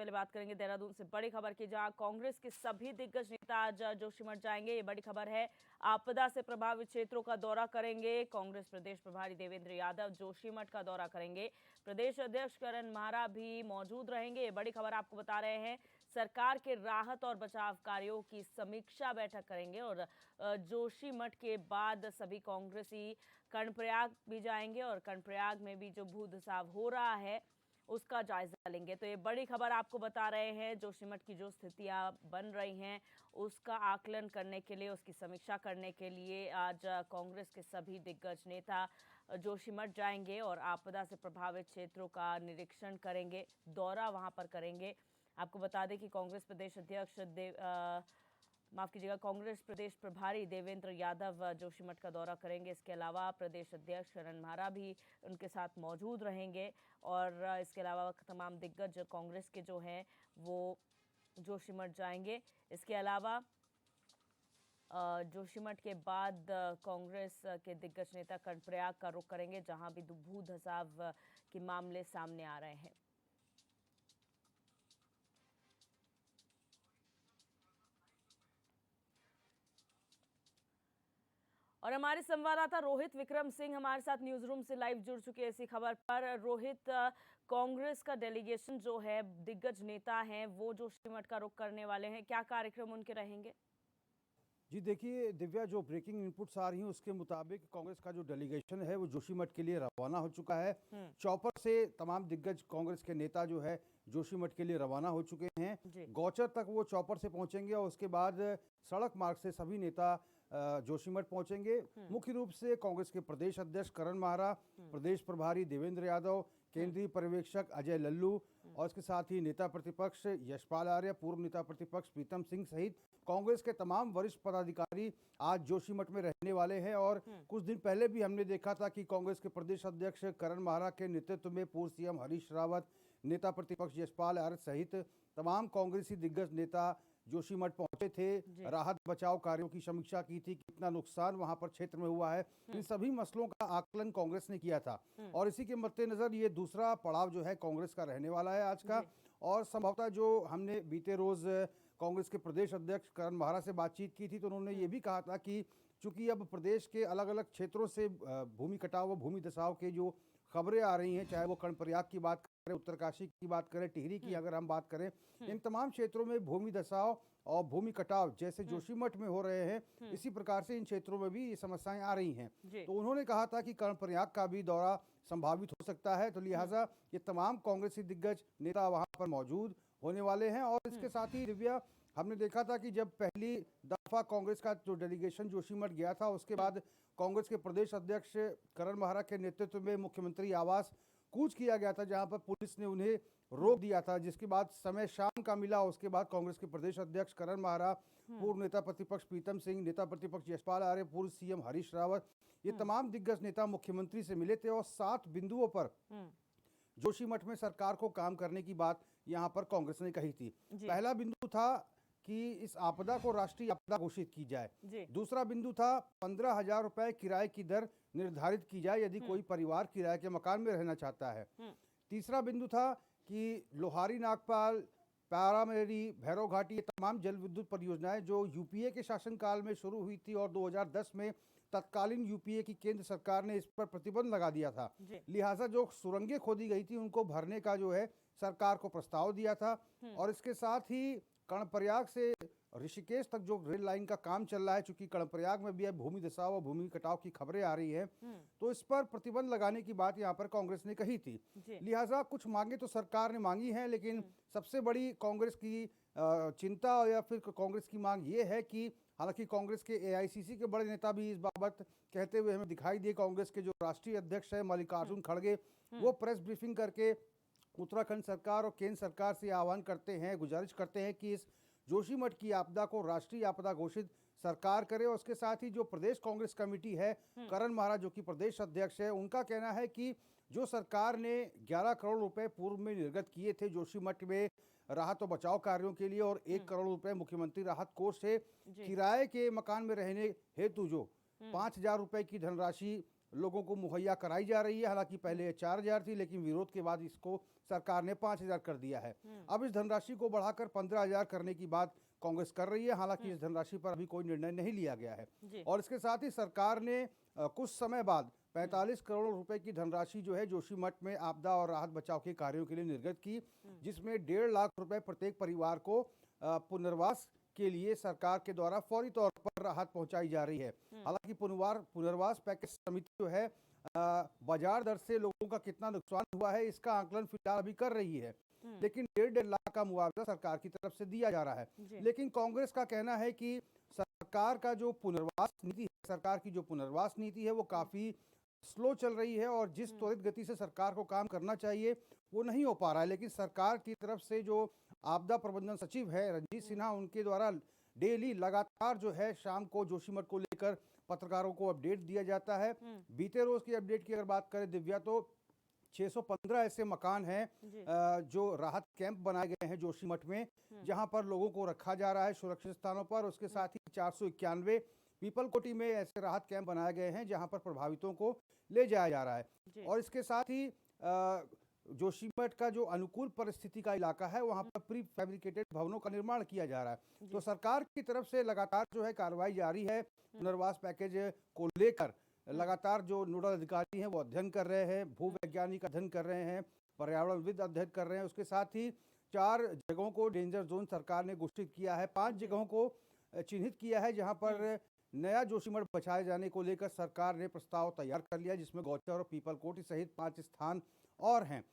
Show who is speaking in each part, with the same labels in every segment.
Speaker 1: पहले बात करेंगे देहरादून से बड़ी खबर की, जहां कांग्रेस के सभी दिग्गज नेता आज जोशीमठ जाएंगे। ये बड़ी खबर है। आपदा से प्रभावित क्षेत्रों का दौरा करेंगे। कांग्रेस प्रदेश प्रभारी देवेंद्र यादव जोशीमठ का दौरा करेंगे। प्रदेश अध्यक्ष करण माहरा भी मौजूद रहेंगे। ये बड़ी खबर आपको बता रहे हैं। सरकार के राहत और बचाव कार्यों की समीक्षा बैठक करेंगे और जोशीमठ के बाद सभी कांग्रेसी कर्णप्रयाग भी जाएंगे और कर्णप्रयाग में भी जो भू धसाव हो रहा है उसका जायजा लेंगे। तो ये बड़ी खबर आपको बता रहे हैं। जोशीमठ की जो स्थितियां बन रही हैं उसका आकलन करने के लिए, उसकी समीक्षा करने के लिए आज कांग्रेस के सभी दिग्गज नेता जोशीमठ जाएंगे और आपदा से प्रभावित क्षेत्रों का निरीक्षण करेंगे, दौरा वहां पर करेंगे। आपको बता दें कि कांग्रेस प्रदेश अध्यक्ष कांग्रेस प्रदेश प्रभारी देवेंद्र यादव जोशीमठ का दौरा करेंगे। इसके अलावा प्रदेश अध्यक्ष करण माहरा भी उनके साथ मौजूद रहेंगे और इसके अलावा तमाम दिग्गज कांग्रेस के जो हैं वो जोशीमठ जाएंगे। इसके अलावा जोशीमठ के बाद कांग्रेस के दिग्गज नेता कर्णप्रयाग का रुख करेंगे, जहां भी भू धसाव के मामले सामने आ रहे हैं। और हमारे संवाददाता रोहित विक्रम सिंह हमारे साथ न्यूज रूम से लाइव जुड़ चुके हैं इसी खबर पर। रोहित, कांग्रेस का डेलीगेशन जो है, दिग्गज नेता हैं, वो जोशीमठ का रुख करने वाले हैं, क्या कार्यक्रम उनके रहेंगे?
Speaker 2: जी देखिए दिव्या, जो ब्रेकिंग इनपुट्स आ रही हैं उसके मुताबिक कांग्रेस का जो डेलीगेशन है वो जोशीमठ के लिए रवाना हो चुका है। चौपर से तमाम दिग्गज कांग्रेस के नेता जो है जोशीमठ के लिए रवाना हो चुके हैं। गौचर तक वो चौपर से पहुंचेंगे और उसके बाद सड़क मार्ग से सभी नेता जोशीमठ पहुंचेंगे। मुख्य रूप से कांग्रेस के प्रदेश अध्यक्ष करण माहरा, प्रदेश प्रभारी देवेंद्र यादव, केंद्रीय पर्यवेक्षक अजय लल्लू और इसके साथ ही नेता प्रतिपक्ष यशपाल आर्य, पूर्व नेता प्रतिपक्ष प्रीतम सिंह सहित कांग्रेस के तमाम वरिष्ठ पदाधिकारी आज जोशीमठ में रहने वाले हैं। और कुछ दिन पहले भी हमने देखा था कि कांग्रेस के प्रदेश अध्यक्ष करण माहरा के नेतृत्व में पूर्व सीएम हरीश रावत, नेता प्रतिपक्ष यशपाल आर्य सहित तमाम कांग्रेसी दिग्गज नेता जोशीमठ पहुंचे थे। राहत बचाव कार्यों की समीक्षा की थी, कितना नुकसान वहां पर क्षेत्र में हुआ है, इन सभी मसलों का आकलन कांग्रेस ने किया था। और इसी के मद्देनजर ये दूसरा पड़ाव जो है कांग्रेस का रहने वाला है आज का। और संभवतः जो हमने बीते रोज कांग्रेस के प्रदेश अध्यक्ष करण माहरा से बातचीत की थी तो उन्होंने ये भी कहा था कि चूंकि अब प्रदेश के अलग अलग क्षेत्रों से भूमि कटाव व भूमि धसाव के जो खबरें आ रही हैं, चाहे वो कर्णप्रयाग की बात करें, उत्तरकाशी की बात करें, टिहरी की अगर हम बात करें, इन तमाम क्षेत्रों में भूमि धसाव और भूमि कटाव जैसे जोशीमठ में हो रहे हैं, इसी प्रकार से इन क्षेत्रों में भी ये समस्याएं आ रही हैं। तो उन्होंने कहा था कि कर्णप्रयाग का भी दौरा संभावित हो सकता है, तो लिहाजा ये तमाम कांग्रेसी दिग्गज नेता वहां पर मौजूद होने वाले हैं। और इसके साथ ही दिव्या, हमने देखा था कि जब पहली दफा कांग्रेस का जो डेलीगेशन जोशीमठ गया था उसके बाद कांग्रेस के प्रदेश अध्यक्ष करण माहरा के नेतृत्व में मुख्यमंत्री आवास कूच किया गया था, जहां पर पुलिस ने उन्हें रोक दिया था, जिसके बाद समय शाम का मिला। उसके बाद कांग्रेस के प्रदेश अध्यक्ष करण माहरा, पूर्व नेता प्रतिपक्ष प्रीतम सिंह, नेता प्रतिपक्ष यशपाल आर्य, पूर्व सीएम हरीश रावत, ये तमाम दिग्गज नेता मुख्यमंत्री से मिले थे और 7 बिंदुओं पर जोशीमठ में सरकार को काम करने की बात यहां पर कांग्रेस ने कही थी। पहला बिंदु था कि इस आपदा को राष्ट्रीय आपदा घोषित की जाए। दूसरा बिंदु था 15,000 रुपए किराए की दर निर्धारित की जाए यदि कोई परिवार किराए के मकान में रहना चाहता है। तीसरा बिंदु था कि लोहारी नागपाल, पैरामेरी, भैरव घाटी, ये तमाम जल विद्युत परियोजनाएं जो यूपीए के शासनकाल में शुरू हुई थी और 2010 में तत्कालीन यूपीए की केंद्र सरकार ने इस पर प्रतिबंध लगा दिया था, लिहाजा जो सुरंगें खोदी गई थी उनको भरने का जो है सरकार को प्रस्ताव दिया था। और इसके साथ ही कर्णप्रयाग से ऋषिकेश तक जो रेल लाइन का काम चल रहा है, चूंकि कर्णप्रयाग में भी भूमि धसाव और भूमि कटाव की खबरें आ रही हैं, तो इस पर प्रतिबंध लगाने की बात यहां पर कांग्रेस ने कही थी। लिहाजा कुछ मांगे तो सरकार ने मांगी हैं, लेकिन सबसे बड़ी कांग्रेस की चिंता या फिर कांग्रेस की मांग ये है कि हालांकि कांग्रेस के एआईसीसी के बड़े नेता भी इस बाबत कहते हुए हमें दिखाई दिए, कांग्रेस के जो राष्ट्रीय अध्यक्ष है मल्लिकार्जुन खड़गे, वो प्रेस ब्रीफिंग करके उत्तराखंड सरकार और केंद्र सरकार से आह्वान करते हैं, गुजारिश करते हैं कि इस जोशीमठ की आपदा को राष्ट्रीय आपदा घोषित सरकार करे। और उसके साथ ही जो प्रदेश कांग्रेस कमेटी है, करण माहरा जो कि प्रदेश अध्यक्ष है, उनका कहना है कि जो सरकार ने 11 करोड़ रुपए पूर्व में निर्गत किए थे जोशीमठ में राहत और बचाव कार्यों के लिए और 1 करोड़ रुपए मुख्यमंत्री राहत कोष से किराए के मकान में रहने हेतु जो 5,000 रुपए की धनराशि लोगों को मुहैया कराई जा रही है। हालांकि पहले 4,000 थी, लेकिन विरोध के बाद इसको सरकार ने 5,000 कर दिया है। अब इस धनराशि को बढ़ाकर 15,000 करने की बात कांग्रेस कर रही है। हालांकि इस धनराशि पर अभी कोई निर्णय नहीं लिया गया है। और इसके साथ ही सरकार ने कुछ समय बाद 45 करोड़ रुपए की धनराशि जो है जोशीमठ में आपदा और राहत बचाव के कार्यों के लिए निर्गत की, जिसमें 1.5 लाख रुपए प्रत्येक परिवार को पुनर्वास के लिए सरकार के द्वारा फौरी तौर पर राहत पहुंचाई जा रही है। हालांकि पुनर्वास पैकेज समिति जो है बाजार दर से लोगों का कितना नुकसान हुआ है इसका आकलन फिलहाल अभी कर रही है, लेकिन 1.5 लाख का मुआवजा सरकार की तरफ से दिया जा रहा है। लेकिन कांग्रेस का कहना है कि सरकार का जो पुनर्वास नीति है, सरकार की जो पुनर्वास नीति है वो काफी स्लो चल रही है और जिस त्वरित गति से सरकार को काम करना चाहिए वो नहीं हो पा रहा है। लेकिन सरकार की तरफ से जो आपदा प्रबंधन सचिव है रंजीत सिन्हा, उनके द्वारा डेली लगातार जो है शाम को जोशीमठ को लेकर पत्रकारों को अपडेट दिया जाता है। बीते रोज की अपडेट की अगर बात करें दिव्या, तो 615 ऐसे मकान हैं जो राहत कैंप बनाए गए हैं जोशीमठ में, जहां पर लोगों को रखा जा रहा है सुरक्षित स्थानों पर। उसके साथ ही 491 पीपल कोटी में ऐसे राहत कैंप बनाए गए हैं जहां पर प्रभावितों को ले जाया जा रहा है। और इसके साथ ही जोशीमठ का जो अनुकूल परिस्थिति का इलाका है वहां पर प्री फैब्रिकेटेड भवनों का निर्माण किया जा रहा है। तो सरकार की तरफ से लगातार जो है कार्रवाई जारी है। पुनर्वास पैकेज को लेकर लगातार जो नोडल अधिकारी हैं वो अध्ययन कर रहे हैं, भूवैज्ञानिक अध्ययन कर रहे हैं, पर्यावरणविद अध्ययन कर रहे हैं। उसके साथ ही 4 जगहों को डेंजर जोन सरकार ने घोषित किया है, 5 जगहों को चिन्हित किया है जहां पर नया जोशीमठ बचाए जाने को लेकर सरकार ने प्रस्ताव तैयार कर लिया, जिसमें गौचर और पीपल कोटी सहित 5 स्थान और हैं।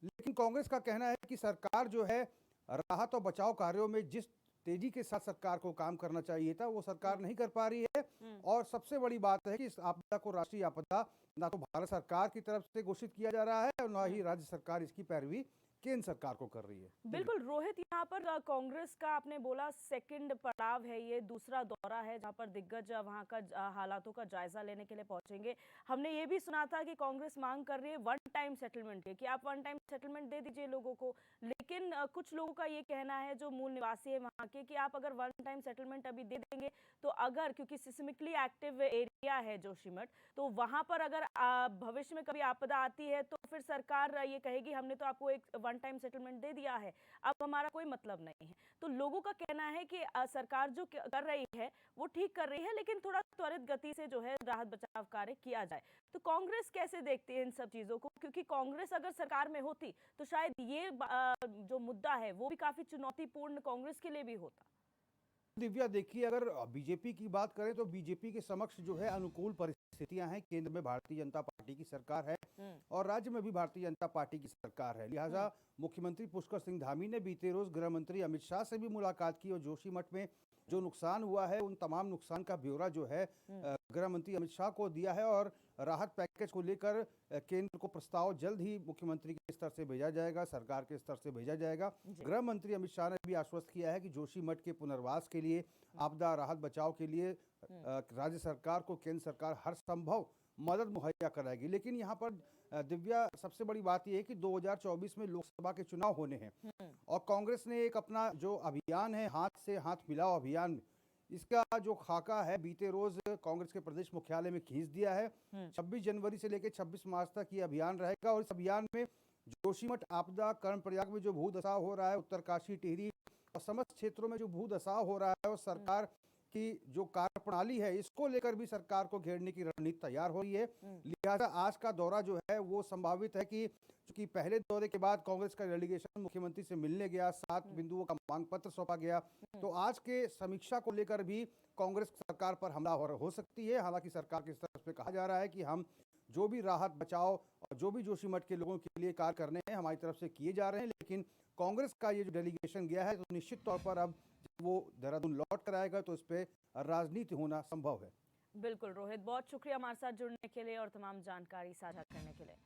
Speaker 2: लेकिन कांग्रेस का कहना है कि सरकार जो है राहत और बचाव कार्यों में जिस तेजी के साथ सरकार को काम करना चाहिए था वो सरकार नहीं कर पा रही है। और सबसे बड़ी बात है कि इस आपदा को राष्ट्रीय आपदा ना तो भारत सरकार की तरफ से घोषित किया जा रहा है और ना ही राज्य सरकार इसकी पैरवी केंद्र सरकार को कर रही है।
Speaker 1: बिल्कुल रोहित, यहाँ पर कांग्रेस का आपने बोला सेकंड पड़ाव है, ये दूसरा दौरा है जहाँ पर दिग्गज वहाँ का हालातों का जायजा लेने के लिए पहुंचेंगे। हमने ये भी सुना था कि कांग्रेस मांग कर रही है वन टाइम सेटलमेंट की, कि आप वन टाइम सेटलमेंट दे दीजिए लोगों को। लेकिन कुछ लोगों का ये कहना है जो मूल निवासी है वहाँ के, कि आप अगर वन टाइम सेटलमेंट अभी दे देंगे तो अगर, क्योंकि सिस्मिकली एक्टिव एरिया है जोशीमठ, तो वहां पर अगर भविष्य में कभी आपदा आती है तो फिर सरकार ये कहेगी हमने तो आपको एक वन टाइम सेटलमेंट दे दिया है, अब हमारा कोई मतलब नहीं है। तो लोगों का कहना है कि सरकार जो कर रही है वो ठीक कर रही है, लेकिन थोड़ा त्वरित गति से जो है राहत बचाव कार्य किया जाए। तो कांग्रेस कैसे देखती है इन सब चीजों को, क्योंकि कांग्रेस अगर सरकार में होती तो शायद ये जो मुद्दा है वो भी काफी चुनौतीपूर्ण कांग्रेस के लिए भी होता।
Speaker 2: दिव्या देखिए, अगर बीजेपी की बात करें तो बीजेपी के समक्ष जो है अनुकूल परिस्थितियां हैं। केंद्र में भारतीय जनता पार्टी की सरकार है और राज्य में भी भारतीय जनता पार्टी की सरकार है। लिहाजा मुख्यमंत्री पुष्कर सिंह धामी ने बीते रोज गृह मंत्री अमित शाह से भी मुलाकात की और जोशीमठ में जो नुकसान हुआ है उन तमाम नुकसान का ब्यौरा जो है गृह मंत्री अमित शाह को दिया है। और राहत पैकेज को लेकर केंद्र को प्रस्ताव जल्द ही मुख्यमंत्री के स्तर से भेजा जाएगा, सरकार के स्तर से भेजा जाएगा। गृह मंत्री अमित शाह ने भी आश्वस्त किया है कि जोशीमठ के पुनर्वास के लिए, आपदा राहत बचाव के लिए राज्य सरकार को केंद्र सरकार हर संभव मदद मुहैया कराएगी। लेकिन यहाँ पर दिव्या सबसे बड़ी बात यह है कि 2024 में लोकसभा के चुनाव होने हैं और कांग्रेस ने एक अपना जो अभियान है हाथ से हाथ मिलाओ अभियान, इसका जो खाका है बीते रोज कांग्रेस के प्रदेश मुख्यालय में खींच दिया है। 26 जनवरी से लेकर 26 मार्च तक ये अभियान रहेगा और इस अभियान में जोशीमठ आपदा, कर्णप्रयाग में जो भूधसाव हो रहा है, उत्तरकाशी, टिहरी और समस्त क्षेत्रों में जो भूधसाव हो रहा है और सरकार की जो कार्य प्रणाली है इसको लेकर भी सरकार को घेरने की रणनीति तैयार हो रही है। लिहाजा आज का दौरा जो है वो संभावित है कि चूंकि पहले दौरे के बाद कांग्रेस का डेलीगेशन मुख्यमंत्री से मिलने गया, 7 बिंदुओं का मांग पत्र सौंपा गया, तो आज के समीक्षा को लेकर भी कांग्रेस सरकार पर हमला हो सकती है। हालांकि सरकार की तरफ से कहा जा रहा है कि हम जो भी राहत बचाव और जो भी जोशीमठ के लोगों के लिए कार्य करने हैं हमारी तरफ से किए जा रहे हैं। लेकिन कांग्रेस का ये जो डेलीगेशन गया है तो निश्चित तौर पर अब वो देहरादून लौट कर आएगा तो इस पे राजनीति होना संभव है।
Speaker 1: बिल्कुल रोहित, बहुत शुक्रिया हमारे साथ जुड़ने के लिए और तमाम जानकारी साझा करने के लिए।